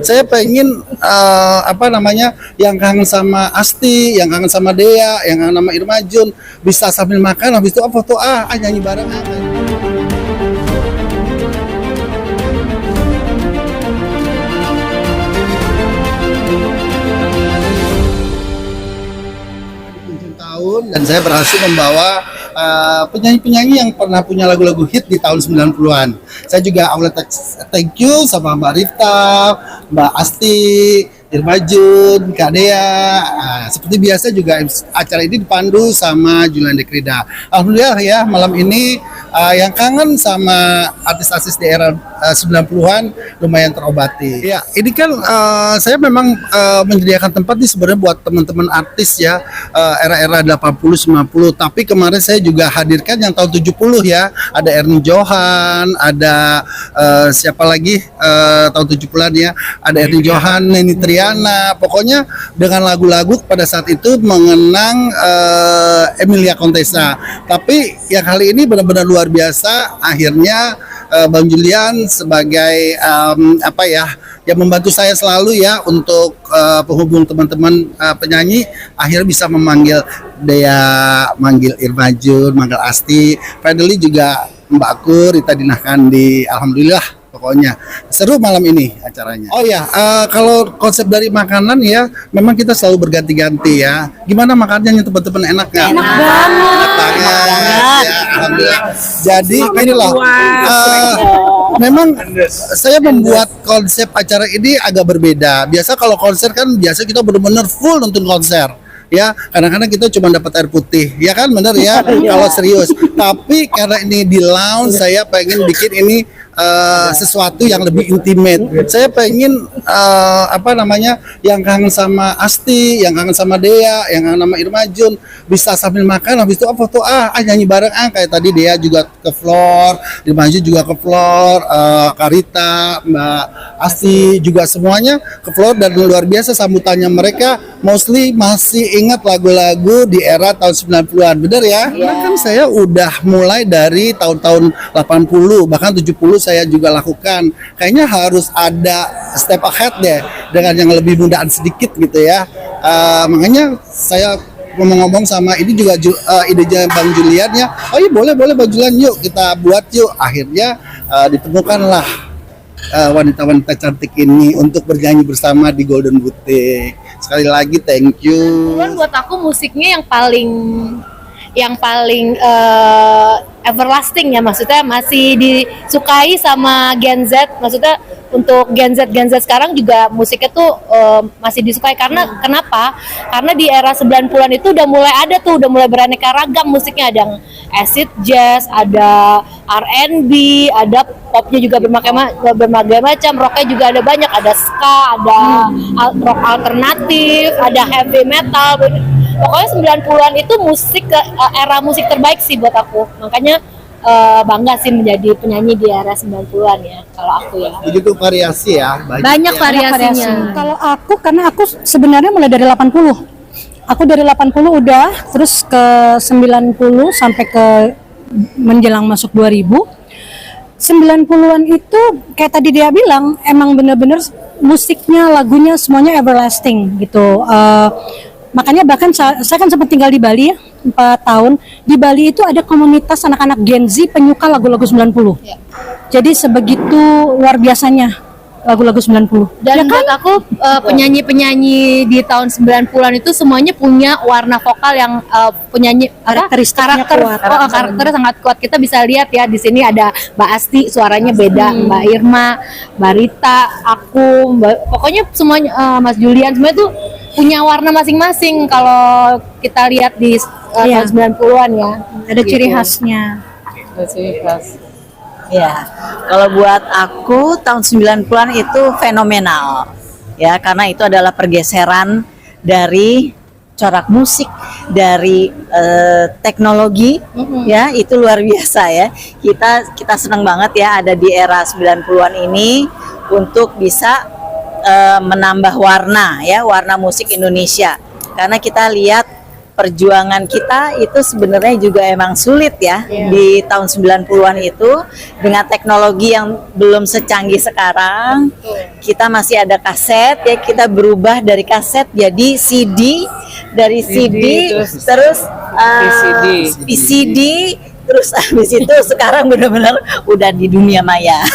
Saya pengen yang kangen sama Asti, yang kangen sama Dea, yang kangen sama Irma Jun bisa sambil makan habis itu foto nyanyi bareng tahun dan saya berhasil membawa penyanyi-penyanyi yang pernah punya lagu-lagu hit di tahun 90-an. Saya juga thank you sama Mbak Rita, Mbak Asti, Irma Jun, Kak Dea. Seperti biasa juga acara ini dipandu sama Julian Dekrida. Alhamdulillah ya malam ini yang kangen sama artis-artis di era 90-an lumayan terobati. Ya, ini kan saya memang menyediakan tempat nih sebenarnya buat teman-teman artis ya era-era 80 90, tapi kemarin saya juga hadirkan yang tahun 70 ya. Ada Ernie Johan, ada siapa lagi tahun 70-an ya. Ada Ernie Johan, Neni Triana. Pokoknya dengan lagu-lagu pada saat itu mengenang Emilia Contessa. Tapi yang kali ini benar-benar luar biasa. Akhirnya Bang Julian sebagai yang membantu saya selalu ya untuk penghubung teman-teman penyanyi, akhirnya bisa memanggil Dea, manggil Irma Jun, manggil Asti, finally juga Mbak Kur, Rita Dinahkandi. Alhamdulillah. Pokoknya seru malam ini acaranya. Oh ya, kalau konsep dari makanan ya, memang kita selalu berganti-ganti ya. Gimana makanannya teman-teman, enak nggak? Enak banget. Enak banget. Ya, alhamdulillah. Jadi inilah. Memang saya membuat konsep acara ini agak berbeda. Biasa kalau konser kan biasa kita benar-benar full nonton konser. Ya, kadang-kadang kita cuma dapat air putih, ya kan, bener ya, kalau serius. Tapi karena ini di lounge, saya pengen bikin ini sesuatu yang lebih intimate. Saya pengen yang kangen sama Asti, yang kangen sama Dea, yang kangen sama Irma Jun bisa sambil makan habis itu foto nyanyi bareng kayak tadi Dea juga ke floor, Irma Jun juga ke floor, Karita, Mbak Asti juga semuanya ke floor dan luar biasa sambutannya mereka. Mostly masih ingat lagu-lagu di era tahun 90-an, bener ya? Kan saya udah mulai dari tahun-tahun 80 bahkan 70 saya juga lakukan. Kayaknya harus ada step ahead deh dengan yang lebih mudaan sedikit gitu ya. Makanya saya ngomong-ngomong sama ini juga idenya Bang Julian ya. Oh iya boleh Bang Julian, yuk kita buat yuk. Akhirnya ditemukanlah wanita-wanita cantik ini untuk bernyanyi bersama di Golden Boutique. Sekali lagi thank you. Buat aku musiknya yang paling everlasting ya, maksudnya masih disukai sama Gen Z. Maksudnya untuk Gen Z sekarang juga musiknya tuh masih disukai karena kenapa? Karena di era 90-an itu udah mulai beraneka ragam musiknya, ada yang acid jazz, ada R&B, ada popnya juga berbagai macam, rocknya juga ada banyak, ada ska, ada rock alternatif, ada heavy metal. Pokoknya 90-an itu era musik terbaik sih buat aku. Makanya bangga sih menjadi penyanyi di era 90-an ya, kalau aku ya. Begitu variasi ya. Banyak variasinya. Kalau aku, karena aku sebenarnya mulai dari 80. Aku dari 80 udah, terus ke 90 sampai ke menjelang masuk 2000. 90-an itu kayak tadi dia bilang, emang bener-bener musiknya, lagunya semuanya everlasting gitu. Makanya bahkan saya kan sempat tinggal di Bali ya, 4 tahun. Di Bali itu ada komunitas anak-anak Gen Z penyuka lagu-lagu 90. Ya. Jadi sebegitu luar biasanya lagu-lagu 90. Dan ya kan? Buat aku penyanyi-penyanyi di tahun 90-an itu semuanya punya warna vokal yang karakternya sangat kuat. Kita bisa lihat ya, di sini ada Mbak Asti, suaranya beda, Mbak Irma, Mbak Rita, aku, pokoknya semuanya, Mas Julian, semuanya tuh punya warna masing-masing kalau kita lihat di tahun 90-an ya. Ada ciri khasnya. Ada ciri khas. Ya, kalau buat aku tahun 90-an itu fenomenal. Ya, karena itu adalah pergeseran dari corak musik, dari teknologi, ya, itu luar biasa ya. Kita senang banget ya ada di era 90-an ini untuk bisa menambah warna ya, warna musik Indonesia. Karena kita lihat perjuangan kita itu sebenarnya juga emang sulit ya di tahun 90-an itu dengan teknologi yang belum secanggih sekarang. Kita masih ada kaset ya, kita berubah dari kaset jadi CD, dari CD terus PCD, terus habis itu sekarang benar-benar udah di dunia maya.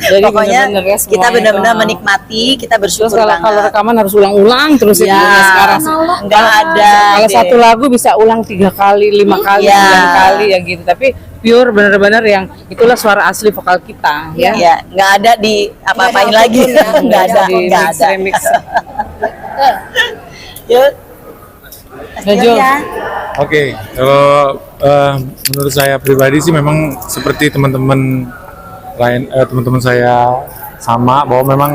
Jadi Pokoknya bener-bener ya kita semuanya benar-benar itu. menikmati, kita Terus bersyukur kalau banget. rekaman harus ulang-ulang terus Ya, ya sekarang. nggak ada. Kalau deh. satu lagu bisa ulang 3 kali, 5 kali, Ya. 9 kali ya gitu. Tapi pure bener-bener yang itulah suara asli vokal kita ya. Ya, nggak ada di apa-apain lagi. Nggak ada, Di nggak mix, ada. remix. Yuk. Dan Jo, Ya. Oke, kalau menurut saya pribadi sih memang seperti teman-teman lain, teman-teman saya sama bahwa memang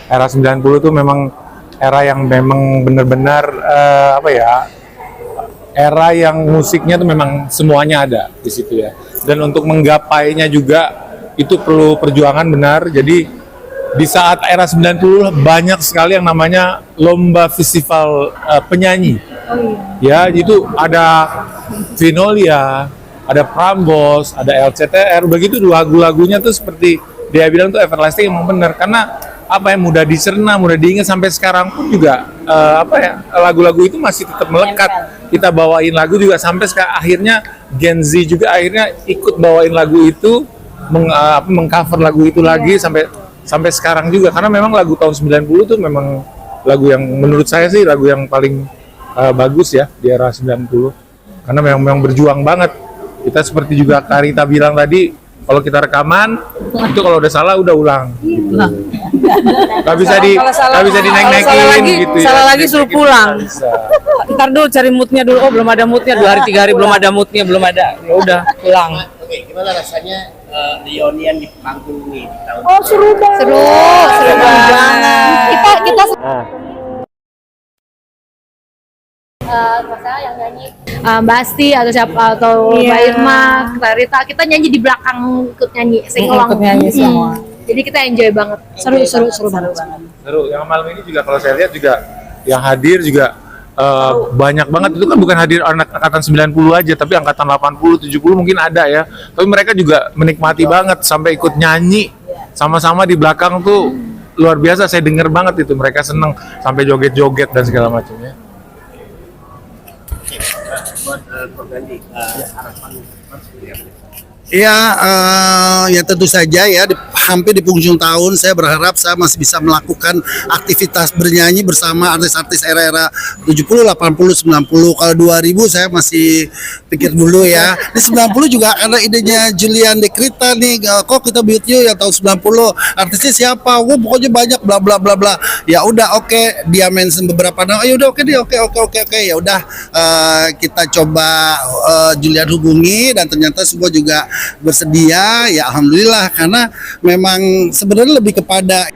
era 90 itu memang era yang memang benar-benar apa ya, era yang musiknya tuh memang semuanya ada di situ ya. Dan untuk menggapainya juga itu perlu perjuangan benar. Jadi di saat era 90 banyak sekali yang namanya lomba festival penyanyi. Ya, itu ada Vinolia, ada Prambors, ada LCTR, begitu lagu-lagunya tuh seperti dia bilang tuh everlasting, emang benar karena apa ya, mudah dicerna, mudah diingat sampai sekarang pun juga apa ya, lagu-lagu itu masih tetap melekat. Kita bawain lagu juga sampai sekarang, akhirnya Gen Z juga akhirnya ikut bawain lagu itu, mengcover lagu itu lagi sampai sekarang juga, karena memang lagu tahun 90 tuh memang lagu yang menurut saya sih lagu yang paling bagus ya di era 90, karena memang berjuang banget. Kita seperti juga Karita bilang tadi, kalau kita rekaman itu kalau udah salah udah ulang gitu. Gak bisa dinaik-naikin gitu ya. salah lagi suruh Gitu, pulang. nggak bisa. Ntar dulu cari moodnya dulu. Oh belum ada moodnya, 2 hari 3 hari belum ada moodnya, belum ada. Ya udah pulang. Oke, gimana rasanya reunian di panggung nih di tahun Seru banget. Kita masa yang nyanyi Mbak Asti atau siapa atau Mbak Irma, Clarita, kita nyanyi di belakang ikut nyanyi sing-along. Ikut nyanyi semua. Jadi kita enjoy banget. Seru banget. Seru. Yang malam ini juga kalau saya lihat juga yang hadir juga banyak banget. Itu kan bukan hadir anak angkatan 90 aja, tapi angkatan 80, 70 mungkin ada ya. Tapi mereka juga menikmati banget sampai ikut nyanyi sama-sama di belakang tuh luar biasa. Saya denger banget itu, mereka seneng sampai joget-joget dan segala macamnya. buat Purgandi harapan seperti apa? Ya, ya tentu saja ya, hampir di penghujung tahun saya berharap saya masih bisa melakukan aktivitas bernyanyi bersama artis-artis era-era 70, 80, 90. Kalau 2000 saya masih pikir dulu ya. Di 90 juga karena idenya Julian Dekrita nih, kok kita buat yuk yang tahun 90. Artisnya siapa? Oh, pokoknya banyak bla bla bla bla. Ya udah oke, dia mention beberapa nama. Ya udah oke deh, oke. Ya udah kita coba Julian hubungi dan ternyata semua juga bersedia, ya alhamdulillah, karena memang sebenarnya lebih kepada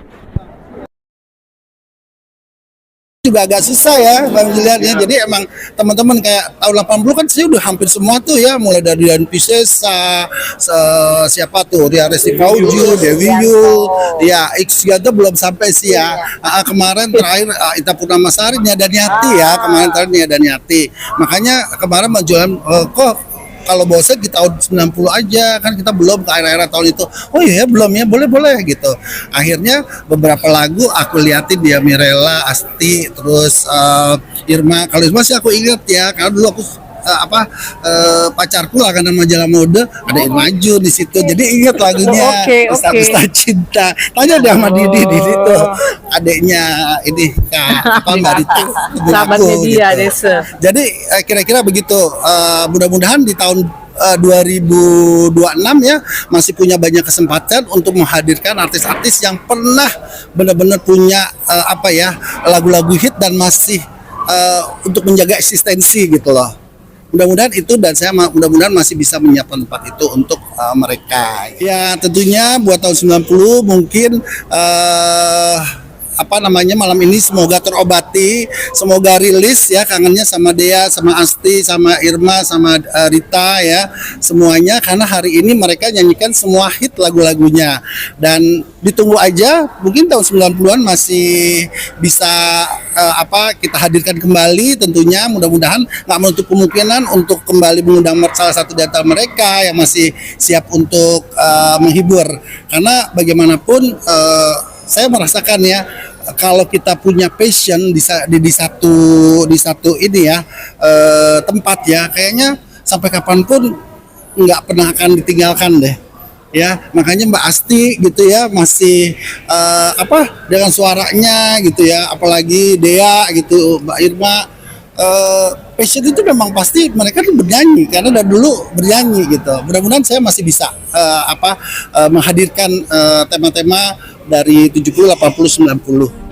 juga agak susah ya Bang Julian ya. Jadi emang teman-teman kayak tahun 80 kan saya udah hampir semua tuh ya, mulai dari Dan Piscesa, siapa tuh, Ria Resti Fauju, Dewi Yu, ya X Gato belum sampai sih ya. Kemarin terakhir Ita Purnamasari, Nia Daniati ya, kemarin terakhir Nia Daniati. Makanya kemarin menjual kok kalau bosan di tahun 90 aja, kan kita belum ke era-era tahun itu. Oh iya belum ya, boleh gitu. Akhirnya beberapa lagu aku liatin dia, Mirella, Asti, terus Irma. Kalau Irma sih aku ingat ya, karena dulu aku pacarku lah karena majalah mode, ada Irma Jun di situ. Jadi ingat lagunya Pesta Cinta. Tanya deh sama Didi di situ. Adiknya ini Kak Mbak Rita, Sahabatnya dia, gitu. Desa. Jadi kira-kira begitu. Mudah-mudahan di tahun 2026 ya masih punya banyak kesempatan untuk menghadirkan artis-artis yang pernah benar-benar punya lagu-lagu hit dan masih untuk menjaga eksistensi gitu loh. Mudah-mudahan itu, dan saya mudah-mudahan masih bisa menyiapkan tempat itu untuk mereka. Ya tentunya buat tahun 90 mungkin malam ini semoga terobati, semoga rilis ya kangennya sama Dea, sama Asti, sama Irma, sama Rita ya semuanya, karena hari ini mereka nyanyikan semua hit lagu-lagunya, dan ditunggu aja mungkin tahun 90-an masih bisa kita hadirkan kembali tentunya, mudah-mudahan nggak menutup kemungkinan untuk kembali mengundang salah satu dari antara mereka yang masih siap untuk menghibur, karena bagaimanapun saya merasakan ya, kalau kita punya passion di satu ini ya tempat ya, kayaknya sampai kapanpun nggak pernah akan ditinggalkan deh ya. Makanya Mbak Asti gitu ya masih dengan suaranya gitu ya, apalagi Dea gitu, Mbak Irma, passion itu memang pasti mereka tuh bernyanyi karena dari dulu bernyanyi gitu. Mudah-mudahan saya masih bisa menghadirkan tema-tema dari 70, 80, 90.